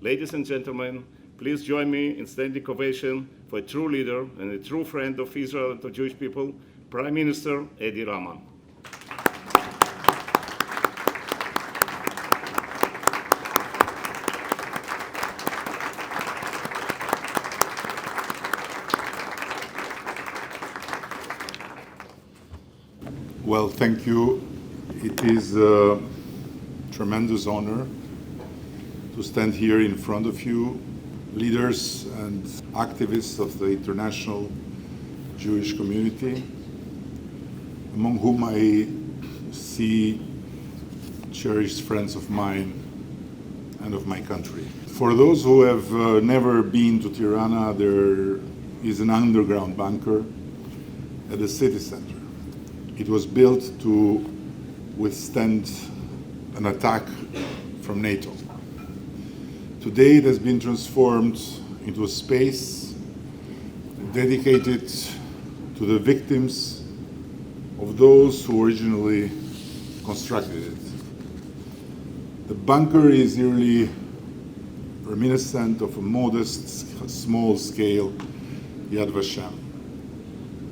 Ladies and gentlemen, please join me in standing ovation for a true leader and a true friend of Israel and the Jewish people, Prime Minister Edi Rama. Well, thank you. It is a tremendous honor to stand here in front of you, leaders and activists of the international Jewish community, among whom I see cherished friends of mine and of my country. For those who have never been to Tirana, there is an underground bunker at the city center. It was built to withstand an attack from NATO. Today it has been transformed into a space dedicated to the victims of those who originally constructed it. The bunker is eerily reminiscent of a modest, small-scale Yad Vashemin.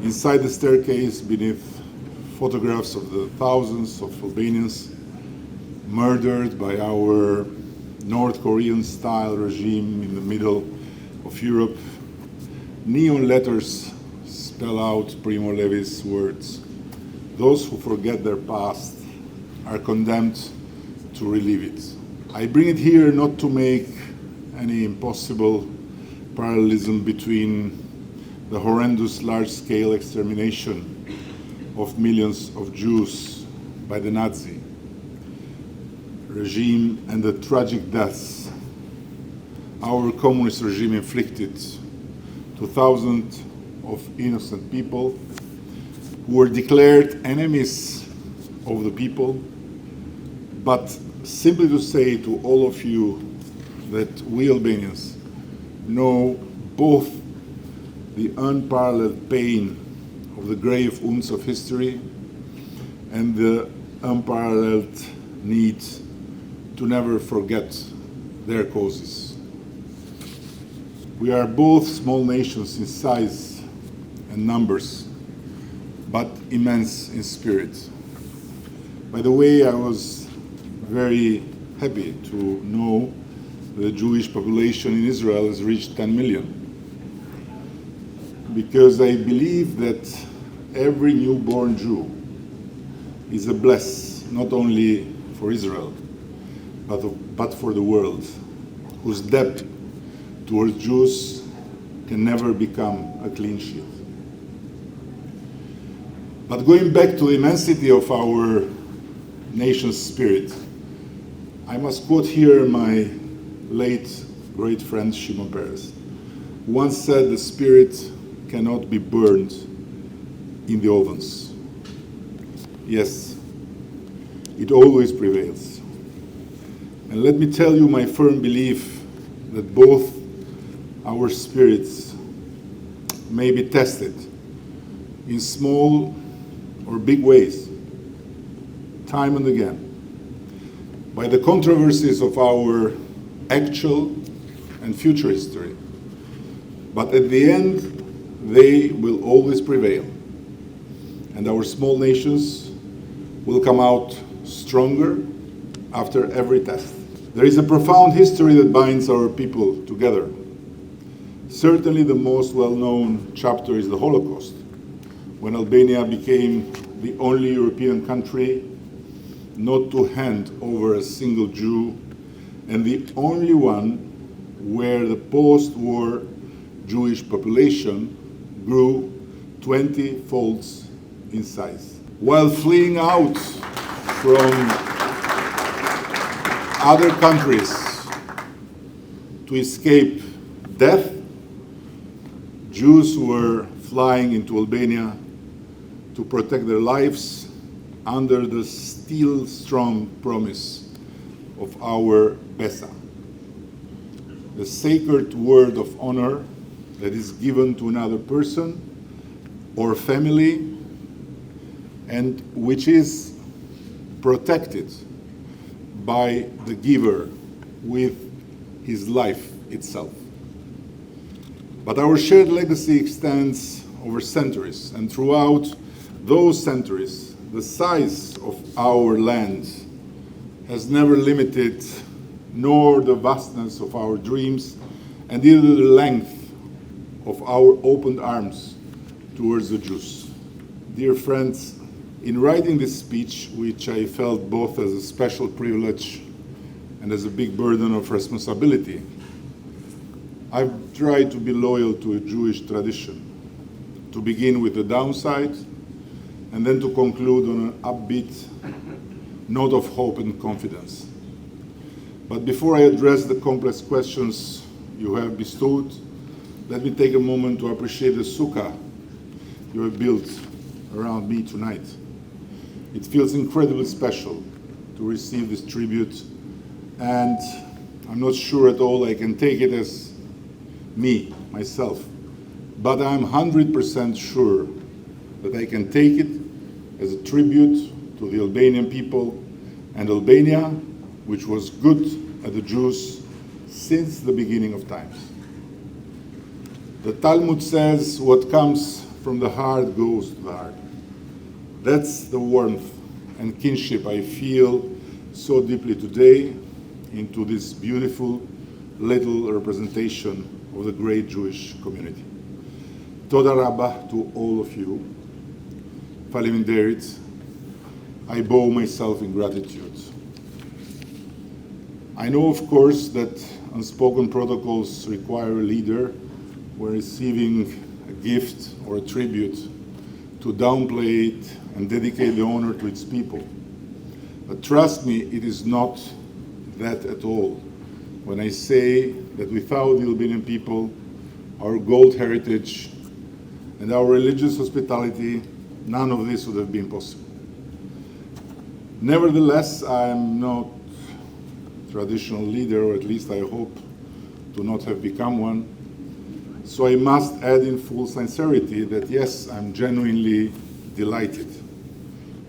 Inside the staircase, beneath photographs of the thousands of Albanians murdered by our North Korean-style regime in the middle of Europe, neon letters spell out Primo Levi's words. Those who forget their past are condemned to relive it. I bring it here not to make any impossible parallelism between the horrendous large-scale extermination of millions of Jews by the Nazi regime and the tragic deaths our communist regime inflicted to thousands of innocent people who were declared enemies of the people, but simply to say to all of you that we Albanians know both the unparalleled pain of the grave wounds of history and the unparalleled need to never forget their causes. We are both small nations in size and numbers, but immense in spirit. By the way, I was very happy to know the Jewish population in Israel has reached 10 million, because I believe that every newborn Jew is a bless, not only for Israel, but for the world, whose debt towards Jews can never become a clean sheet. But going back to the immensity of our nation's spirit, I must quote here my late great friend Shimon Peres, who once said the spirit cannot be burned in the ovens. Yes, it always prevails. And let me tell you my firm belief that both our spirits may be tested in small or big ways, time and again, by the controversies of our actual and future history. But at the end, they will always prevail, and our small nations will come out stronger after every test. There is a profound history that binds our people together. Certainly the most well-known chapter is the Holocaust, when Albania became the only European country not to hand over a single Jew, and the only one where the post-war Jewish population grew 20 folds in size. While fleeing out from other countries to escape death, Jews were flying into Albania to protect their lives under the still strong promise of our Besa, the sacred word of honor that is given to another person or family and which is protected by the giver with his life itself. But our shared legacy extends over centuries, and throughout those centuries, the size of our land has never limited nor the vastness of our dreams, and either the length of our opened arms towards the Jews. Dear friends, in writing this speech, which I felt both as a special privilege and as a big burden of responsibility, I've tried to be loyal to a Jewish tradition, to begin with the downside, and then to conclude on an upbeat note of hope and confidence. But before I address the complex questions you have bestowed, let me take a moment to appreciate the sukkah you have built around me tonight. It feels incredibly special to receive this tribute, and I'm not sure at all I can take it as me, myself, but I'm 100% sure that I can take it as a tribute to the Albanian people and Albania, which was good at the Jews since the beginning of times. The Talmud says what comes from the heart goes to the heart. That's the warmth and kinship I feel so deeply today into this beautiful little representation of the great Jewish community. Toda Rabba to all of you. Faleminderit. I bow myself in gratitude. I know, of course, that unspoken protocols require a leader when receiving a gift or a tribute to downplay it and dedicate the honor to its people. But trust me, it is not that at all when I say that without the Albanian people, our gold heritage, and our religious hospitality, none of this would have been possible. Nevertheless, I am not a traditional leader, or at least I hope to not have become one. So I must add in full sincerity that yes, I'm genuinely delighted,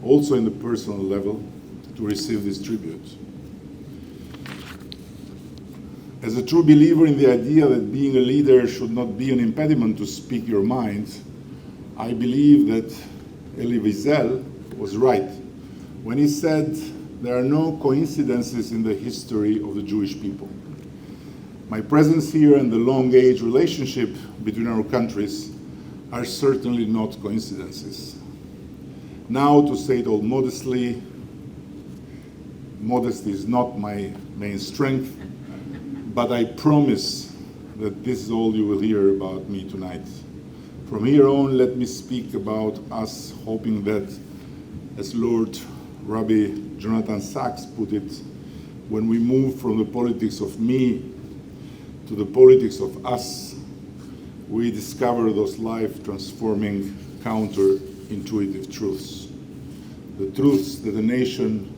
also in the personal level, to receive this tribute. As a true believer in the idea that being a leader should not be an impediment to speak your mind, I believe that Elie Wiesel was right when he said there are no coincidences in the history of the Jewish people. My presence here and the long-age relationship between our countries are certainly not coincidences. Now, to say it all modestly, modesty is not my main strength, but I promise that this is all you will hear about me tonight. From here on, let me speak about us hoping that, as Lord Rabbi Jonathan Sachs put it, when we move from the politics of me to the politics of us, we discover those life-transforming, counterintuitive truths. The truths that a nation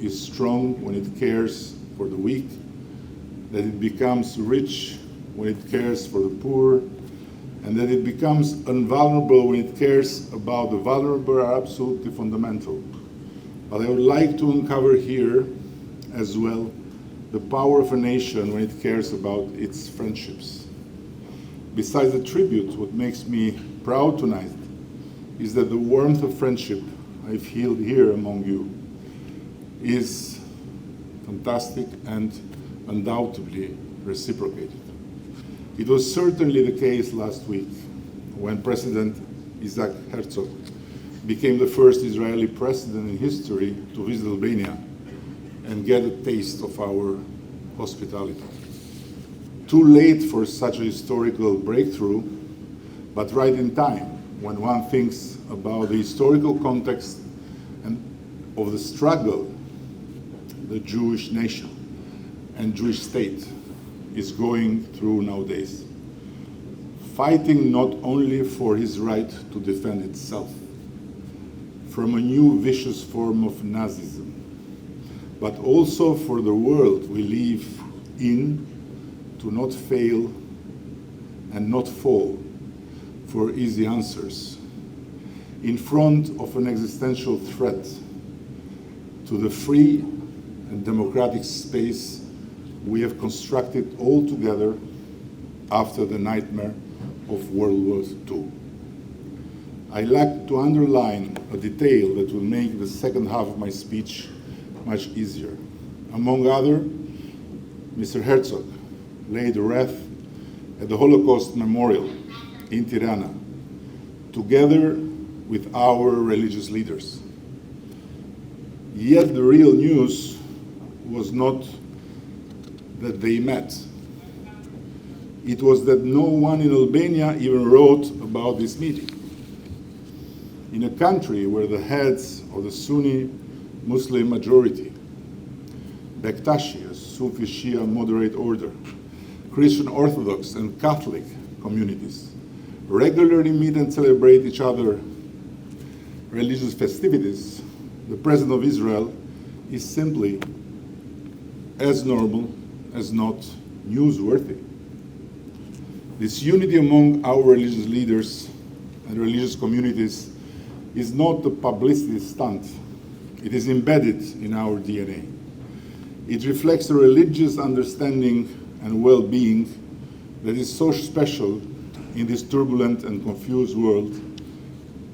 is strong when it cares for the weak, that it becomes rich when it cares for the poor, and that it becomes invulnerable when it cares about the vulnerable are absolutely fundamental. But I would like to uncover here as well the power of a nation when it cares about its friendships. Besides the tribute, what makes me proud tonight is that the warmth of friendship I feel here among you is fantastic and undoubtedly reciprocated. It was certainly the case last week when President Isaac Herzog became the first Israeli president in history to visit Albania and get a taste of our hospitality. Too late for such a historical breakthrough, but right in time when one thinks about the historical context and of the struggle the Jewish nation and Jewish state is going through nowadays, fighting not only for his right to defend itself from a new vicious form of Nazism, but also for the world we live in to not fail and not fall for easy answers in front of an existential threat to the free and democratic space we have constructed all together after the nightmare of World War II. I like to underline a detail that will make the second half of my speech much easier. Among other, Mr. Herzog laid a wreath at the Holocaust Memorial in Tirana, together with our religious leaders. Yet the real news was not that they met. It was that no one in Albania even wrote about this meeting. In a country where the heads of the Sunni Muslim majority, Bektashi, a Sufi Shia moderate order, Christian Orthodox and Catholic communities regularly meet and celebrate each other religious festivities, the President of Israel is simply as normal as not newsworthy. This unity among our religious leaders and religious communities is not a publicity stunt. It is embedded in our DNA. It reflects a religious understanding and well-being that is so special in this turbulent and confused world,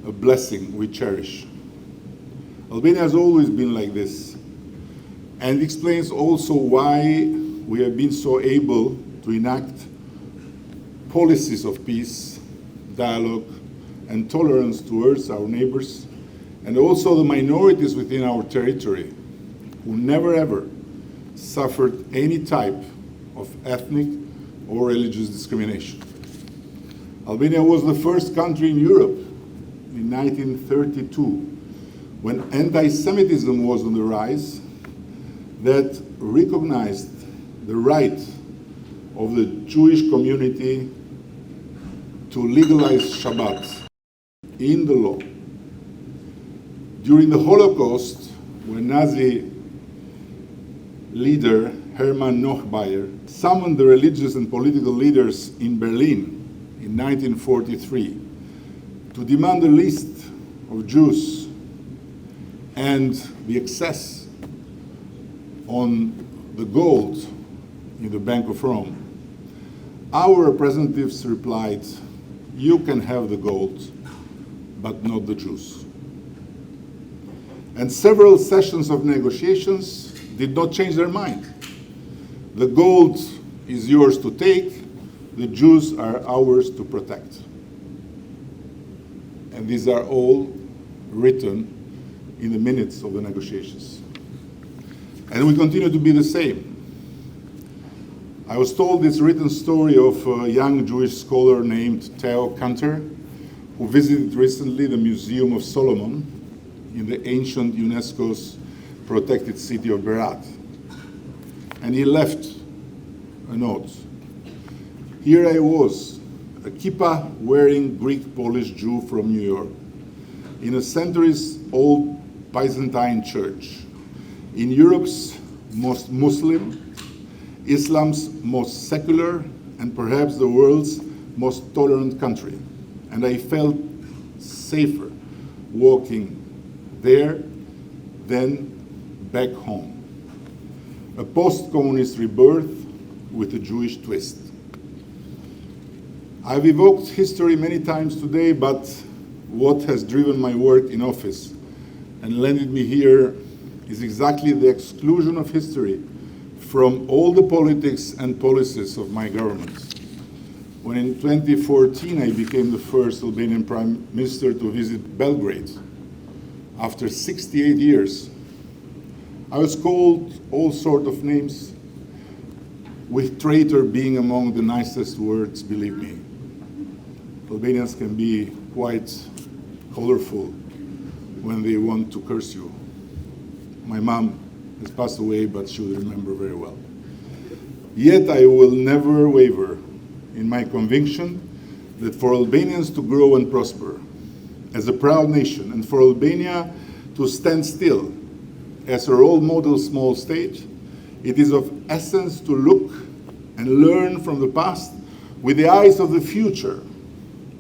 a blessing we cherish. Albania has always been like this, and explains also why we have been so able to enact policies of peace, dialogue, and tolerance towards our neighbors, and also the minorities within our territory, who never ever suffered any type of ethnic or religious discrimination. Albania was the first country in Europe in 1932, when anti-Semitism was on the rise, that recognized the right of the Jewish community to legalize Shabbat in the law. During the Holocaust, when Nazi leader Hermann Nochbayer summoned the religious and political leaders in Berlin in 1943 to demand a list of Jews and the excess on the gold in the Bank of Rome, our representatives replied, "You can have the gold, but not the Jews." And several sessions of negotiations did not change their mind. The gold is yours to take, the Jews are ours to protect. And these are all written in the minutes of the negotiations. And we continue to be the same. I was told this written story of a young Jewish scholar named Theo Kanter, who visited recently the Museum of Solomon in the ancient UNESCO's protected city of Berat. And he left a note. Here I was, a kippah-wearing Greek-Polish Jew from New York, in a centuries-old Byzantine church, in Europe's most Muslim, Islam's most secular, and perhaps the world's most tolerant country. And I felt safer walking there than back home. A post-communist rebirth with a Jewish twist. I've evoked history many times today, but what has driven my work in office and landed me here is exactly the exclusion of history from all the politics and policies of my government. When in 2014 I became the first Albanian Prime Minister to visit Belgrade, after 68 years, I was called all sorts of names, with traitor being among the nicest words, believe me. Albanians can be quite colorful when they want to curse you. My mom has passed away, but she will remember very well. Yet I will never waver in my conviction that for Albanians to grow and prosper as a proud nation, and for Albania to stand still as a role model small state, it is of essence to look and learn from the past with the eyes of the future,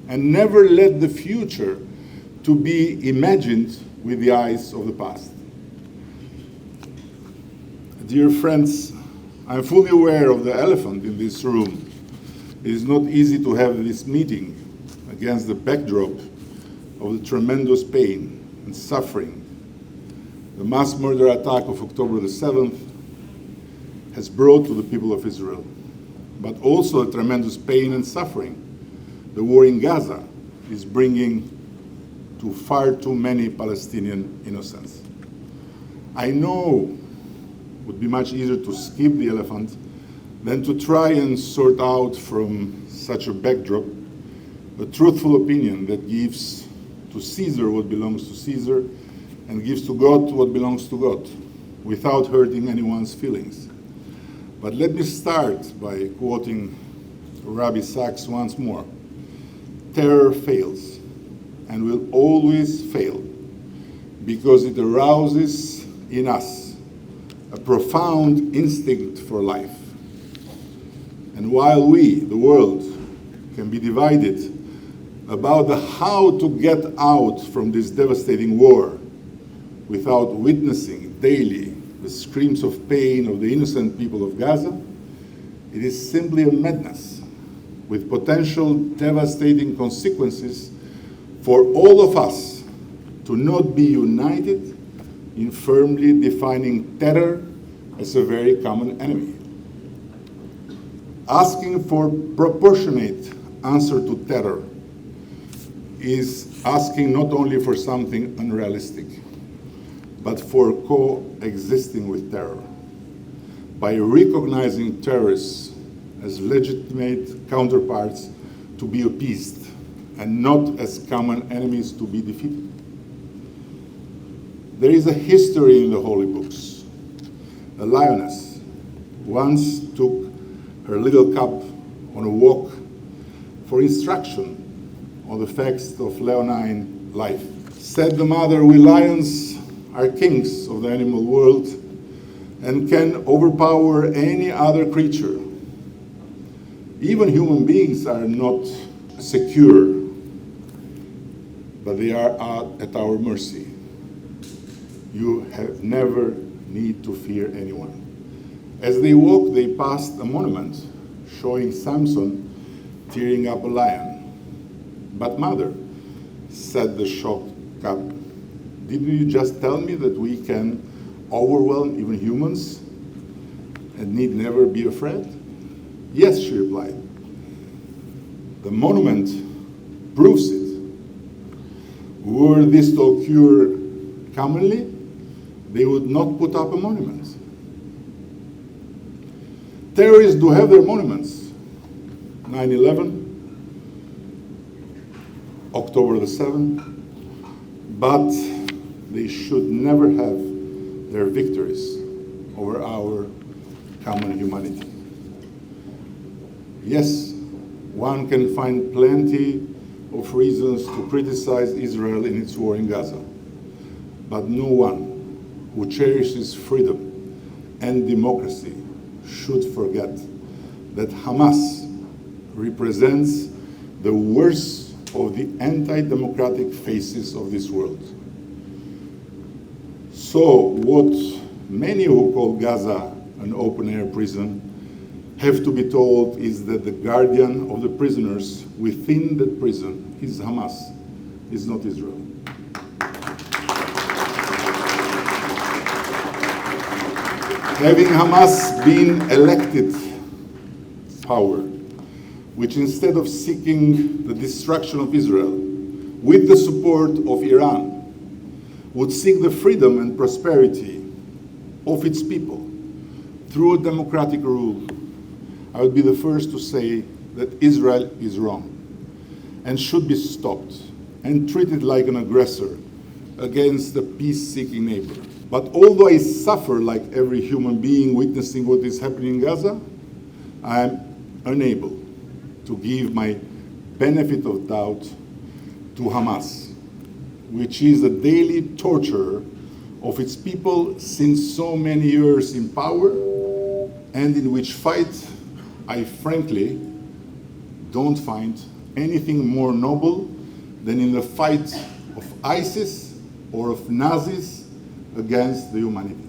and never let the future to be imagined with the eyes of the past. Dear friends, I'm fully aware of the elephant in this room. It is not easy to have this meeting against the backdrop of the tremendous pain and suffering. The mass murder attack of October the 7th has brought to the people of Israel, but also the tremendous pain and suffering the war in Gaza is bringing to far too many Palestinian innocents. I know it would be much easier to skip the elephant than to try and sort out from such a backdrop a truthful opinion that gives to Caesar what belongs to Caesar and gives to God what belongs to God, without hurting anyone's feelings. But let me start by quoting Rabbi Sachs once more. Terror fails and will always fail because it arouses in us a profound instinct for life. And while we, the world, can be divided about the how to get out from this devastating war without witnessing daily the screams of pain of the innocent people of Gaza, it is simply a madness with potential devastating consequences for all of us to not be united in firmly defining terror as a very common enemy. Asking for proportionate answer to terror is asking not only for something unrealistic, but for coexisting with terror. By recognizing terrorists as legitimate counterparts to be appeased and not as common enemies to be defeated. There is a history in the holy books. A lioness once took her little cub on a walk for instruction on the facts of leonine life. Said the mother, "We lions are kings of the animal world and can overpower any other creature. Even human beings are not secure, but they are at our mercy. You have never need to fear anyone." As they walked, they passed a monument showing Samson tearing up a lion. "But mother," said the shocked cub, "didn't you just tell me that we can overwhelm even humans and need never be afraid?" "Yes," she replied. "The monument proves it. Were this to occur commonly, they would not put up a monument." Terrorists do have their monuments. 9/11, October the 7th, but they should never have their victories over our common humanity. Yes, one can find plenty of reasons to criticize Israel in its war in Gaza, but no one who cherishes freedom and democracy should forget that Hamas represents the worst of the anti-democratic faces of this world. So what many who call Gaza an open-air prison have to be told is that the guardian of the prisoners within that prison is Hamas, is not Israel. Having Hamas been elected power, which instead of seeking the destruction of Israel with the support of Iran, would seek the freedom and prosperity of its people through a democratic rule, I would be the first to say that Israel is wrong and should be stopped and treated like an aggressor against a peace-seeking neighbor. But although I suffer like every human being witnessing what is happening in Gaza, I am unable to give my benefit of doubt to Hamas, which is a daily torturer of its people since so many years in power, and in which fight I frankly don't find anything more noble than in the fight of ISIS or of Nazis against the humanity.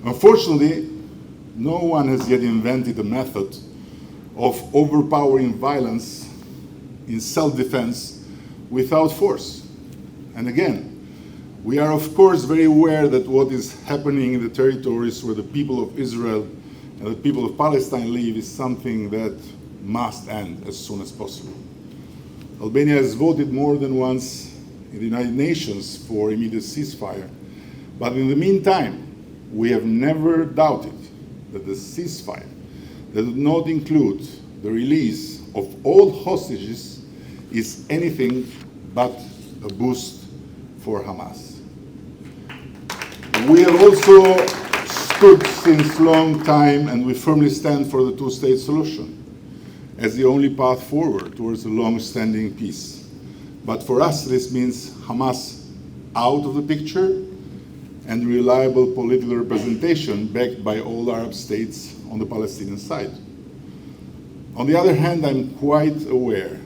Unfortunately, no one has yet invented a method of overpowering violence in self-defense without force. And again, we are of course very aware that what is happening in the territories where the people of Israel and the people of Palestine live is something that must end as soon as possible. Albania has voted more than once in the United Nations for immediate ceasefire, but in the meantime, we have never doubted that the ceasefire that would not include the release of all hostages is anything but a boost for Hamas. We have also stood since long time, and we firmly stand for the two-state solution as the only path forward towards a long-standing peace. But for us, this means Hamas out of the picture and reliable political representation backed by all Arab states on the Palestinian side. On the other hand, I'm quite aware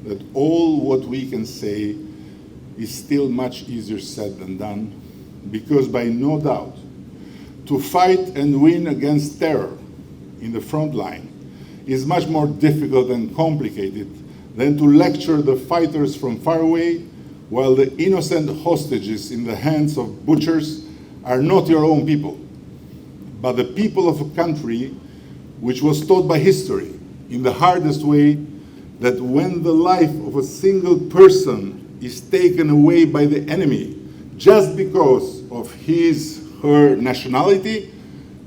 that all what we can say is still much easier said than done, because by no doubt, to fight and win against terror in the front line is much more difficult and complicated than to lecture the fighters from far away while the innocent hostages in the hands of butchers are not your own people, but the people of a country which was taught by history in the hardest way that when the life of a single person is taken away by the enemy just because of his, her nationality,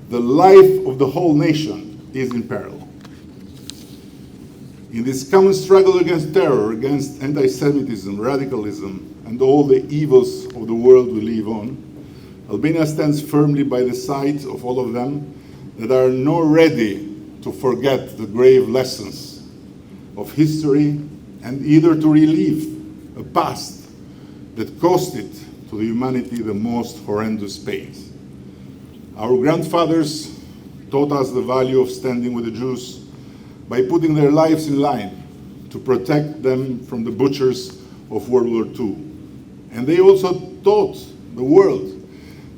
the life of the whole nation is in peril. In this common struggle against terror, against anti-Semitism, radicalism, and all the evils of the world we live on, Albania stands firmly by the side of all of them that are not ready to forget the grave lessons of history and either to relive a past that cost it to the humanity the most horrendous pains. Our grandfathers taught us the value of standing with the Jews by putting their lives in line to protect them from the butchers of World War II. And they also taught the world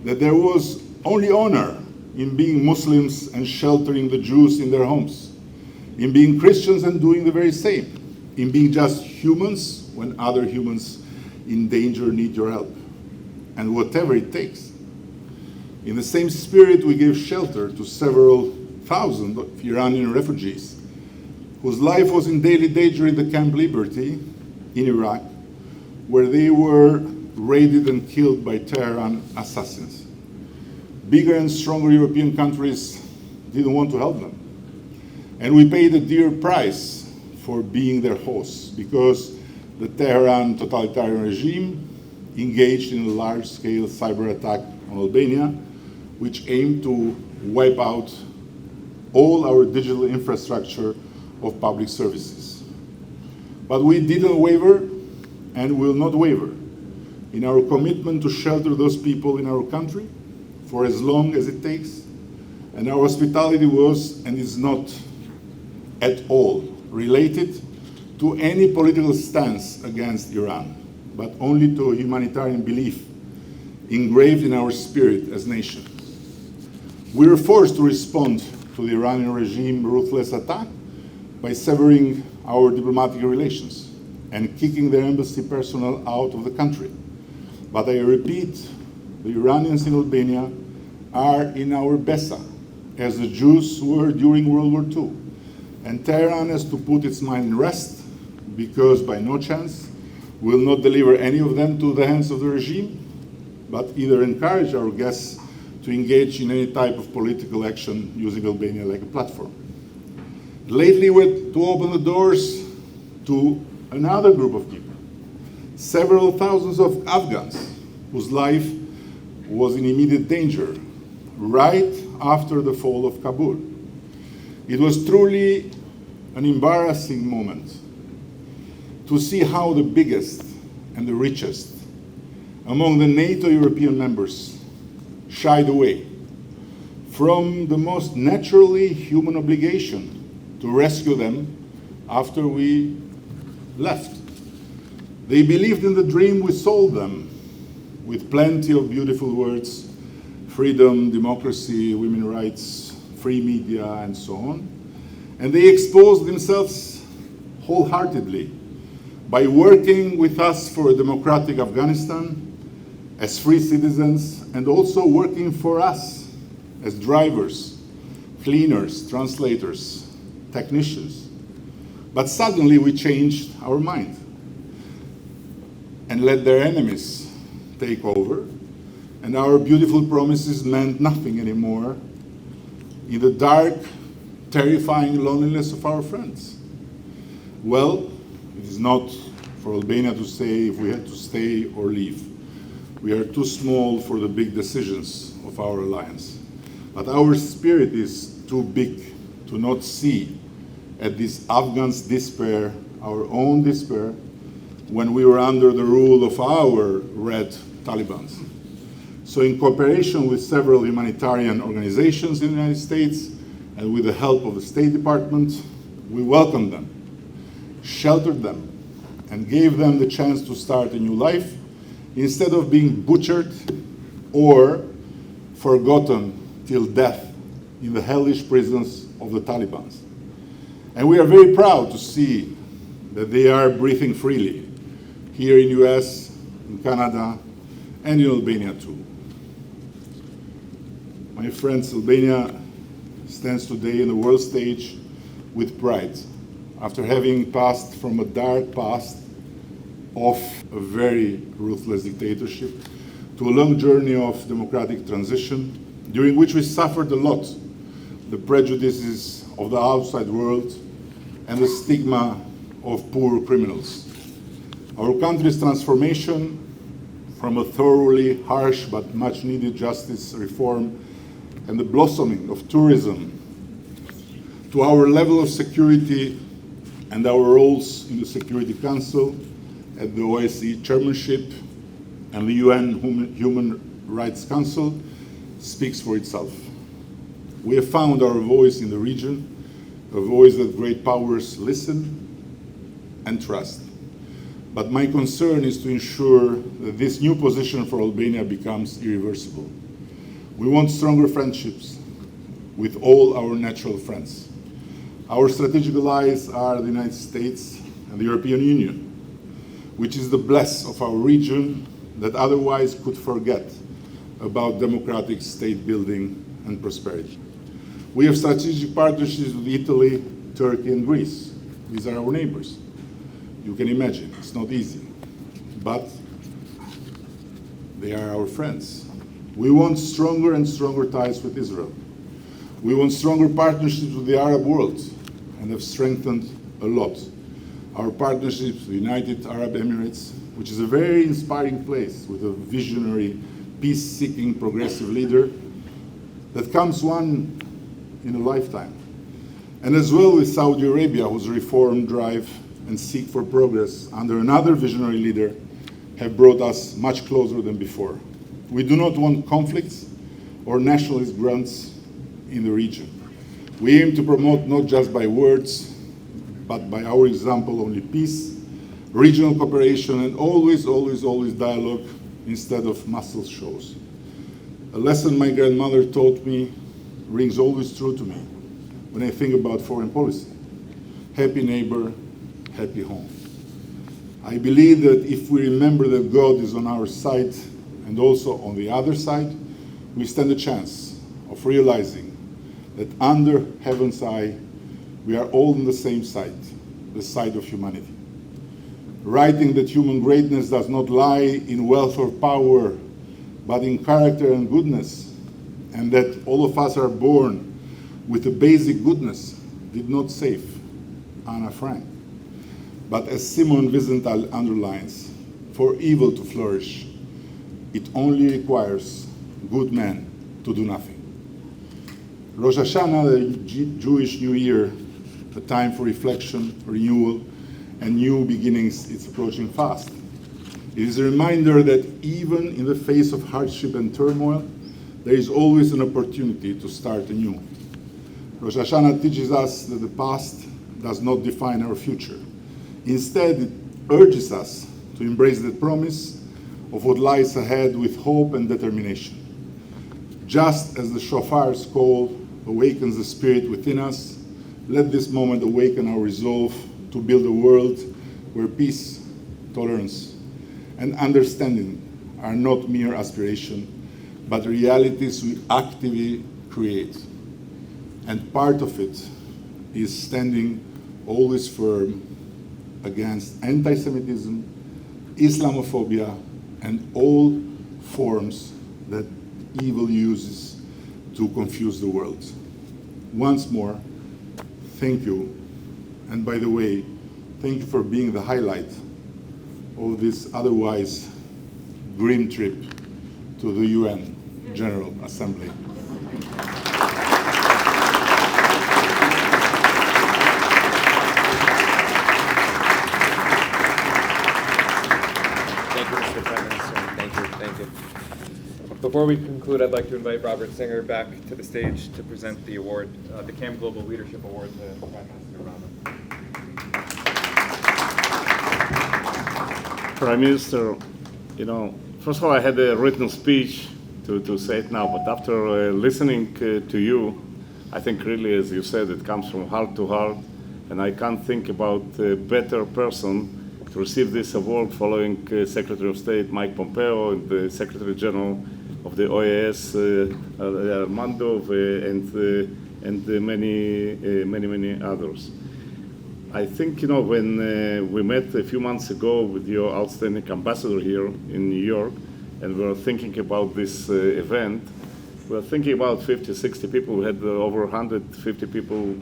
that there was only honor in being Muslims and sheltering the Jews in their homes, in being Christians and doing the very same, in being just humans when other humans in danger need your help, and whatever it takes. In the same spirit, we gave shelter to several thousand of Iranian refugees whose life was in daily danger in the Camp Liberty in Iraq, where they were raided and killed by Tehran assassins. Bigger and stronger European countries didn't want to help them. And we paid a dear price for being their hosts, because the Tehran totalitarian regime engaged in a large-scale cyber attack on Albania, which aimed to wipe out all our digital infrastructure of public services. But we didn't waver and will not waver in our commitment to shelter those people in our country for as long as it takes. And our hospitality was and is not at all related to any political stance against Iran, but only to a humanitarian belief engraved in our spirit as nations. We were forced to respond to the Iranian regime's ruthless attack by severing our diplomatic relations and kicking their embassy personnel out of the country. But I repeat, the Iranians in Albania are in our Besa, as the Jews were during World War II. And Tehran has to put its mind in rest, because by no chance will not deliver any of them to the hands of the regime, but either encourage our guests to engage in any type of political action using Albania like a platform. Lately, we're to open the doors to another group of people, several thousands of Afghans whose life was in immediate danger right after the fall of Kabul. It was truly an embarrassing moment to see how the biggest and the richest among the NATO European members shied away from the most naturally human obligation to rescue them after we left. They believed in the dream we sold them with plenty of beautiful words: freedom, democracy, women's rights, free media, and so on. And they exposed themselves wholeheartedly by working with us for a democratic Afghanistan as free citizens, and also working for us as drivers, cleaners, translators, technicians. But suddenly we changed our mind and let their enemies take over, and our beautiful promises meant nothing anymore in the dark, terrifying loneliness of our friends. Well, it is not for Albania to say if we had to stay or leave. We are too small for the big decisions of our alliance. But our spirit is too big to not see at this Afghans' despair, our own despair, when we were under the rule of our red Talibans. So in cooperation with several humanitarian organizations in the United States and with the help of the State Department, we welcomed them, sheltered them, and gave them the chance to start a new life instead of being butchered or forgotten till death in the hellish prisons of the Taliban. And we are very proud to see that they are breathing freely here in US, in Canada, and in Albania too. My friends, Albania stands today in the world stage with pride after having passed from a dark past of a very ruthless dictatorship to a long journey of democratic transition, during which we suffered a lot, the prejudices of the outside world and the stigma of poor criminals. Our country's transformation from a thoroughly harsh but much needed justice reform and the blossoming of tourism to our level of security and our roles in the Security Council, at the OSCE chairmanship, and the UN Human Rights Council speaks for itself. We have found our voice in the region, a voice that great powers listen and trust. But my concern is to ensure that this new position for Albania becomes irreversible. We want stronger friendships with all our natural friends. Our strategic allies are the United States and the European Union, which is the bless of our region that otherwise could forget about democratic state building and prosperity. We have strategic partnerships with Italy, Turkey, and Greece. These are our neighbors. You can imagine, it's not easy, but they are our friends. We want stronger and stronger ties with Israel. We want stronger partnerships with the Arab world and have strengthened a lot our partnerships with the United Arab Emirates, which is a very inspiring place with a visionary, peace-seeking, progressive leader that comes one in a lifetime. And as well with Saudi Arabia, whose reform drive and seek for progress under another visionary leader have brought us much closer than before. We do not want conflicts or nationalist grunts in the region. We aim to promote not just by words, but by our example only peace, regional cooperation, and always, always, always dialogue instead of muscle shows. A lesson my grandmother taught me rings always true to me when I think about foreign policy. Happy neighbor, happy home. I believe that if we remember that God is on our side and also on the other side, we stand a chance of realizing that under heaven's eye, we are all on the same side, the side of humanity. Writing that human greatness does not lie in wealth or power, but in character and goodness, and that all of us are born with a basic goodness, did not save Anna Frank. But as Simon Wiesenthal underlines, for evil to flourish, it only requires good men to do nothing. Rosh Hashanah, the Jewish New Year, a time for reflection, renewal, and new beginnings, is approaching fast. It is a reminder that even in the face of hardship and turmoil, there is always an opportunity to start anew. Rosh Hashanah teaches us that the past does not define our future. Instead, it urges us to embrace the promise of what lies ahead with hope and determination. Just as the shofar's call awakens the spirit within us. Let this moment awaken our resolve to build a world where peace, tolerance, and understanding are not mere aspiration, but realities we actively create. And part of it is standing always firm against anti-Semitism, Islamophobia, and all forms that evil uses to confuse the world. Once more, thank you. And by the way, thank you for being the highlight of this otherwise grim trip to the UN General Assembly. Thank you, Mr. Prime Minister. Thank you. Before we conclude, I'd like to invite Robert Singer back to the stage to present the award, the CAM Global Leadership Award to Prime Minister Rama. Prime Minister, first of all, I had a written speech to say it now, but after listening to you, I think really, as you said, it comes from heart to heart, and I can't think about a better person to receive this award following Secretary of State Mike Pompeo and the Secretary General of the OAS, Armando, and many others. I think, when we met a few months ago with your outstanding ambassador here in New York, and we were thinking about this event, we were thinking about 50, 60 people. We had over 150 people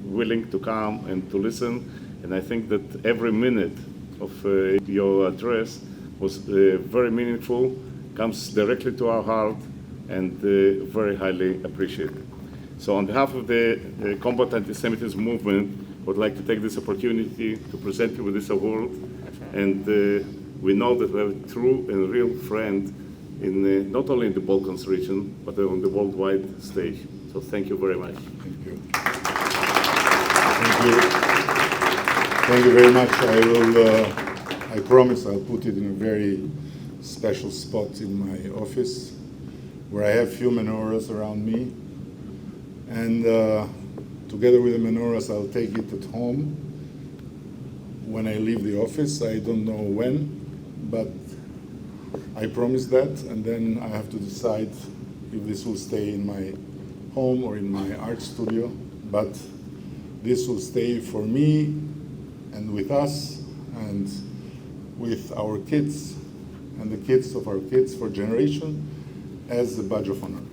willing to come and to listen. And I think that every minute of your address was very meaningful, comes directly to our heart, and very highly appreciated. So on behalf of the Combat Anti-Semitism movement, I would like to take this opportunity to present you with this award. And we know that we have a true and real friend in not only in the Balkans region, but on the worldwide stage. So thank you very much. Thank you. Thank you. Thank you very much. I promise I'll put it in a very special spot in my office where I have few menorahs around me. And together with the menorahs, I'll take it at home when I leave the office. I don't know when, but I promise that. And then I have to decide if this will stay in my home or in my art studio. But this will stay for me and with us and with our kids and the kids of our kids for generation as a badge of honor.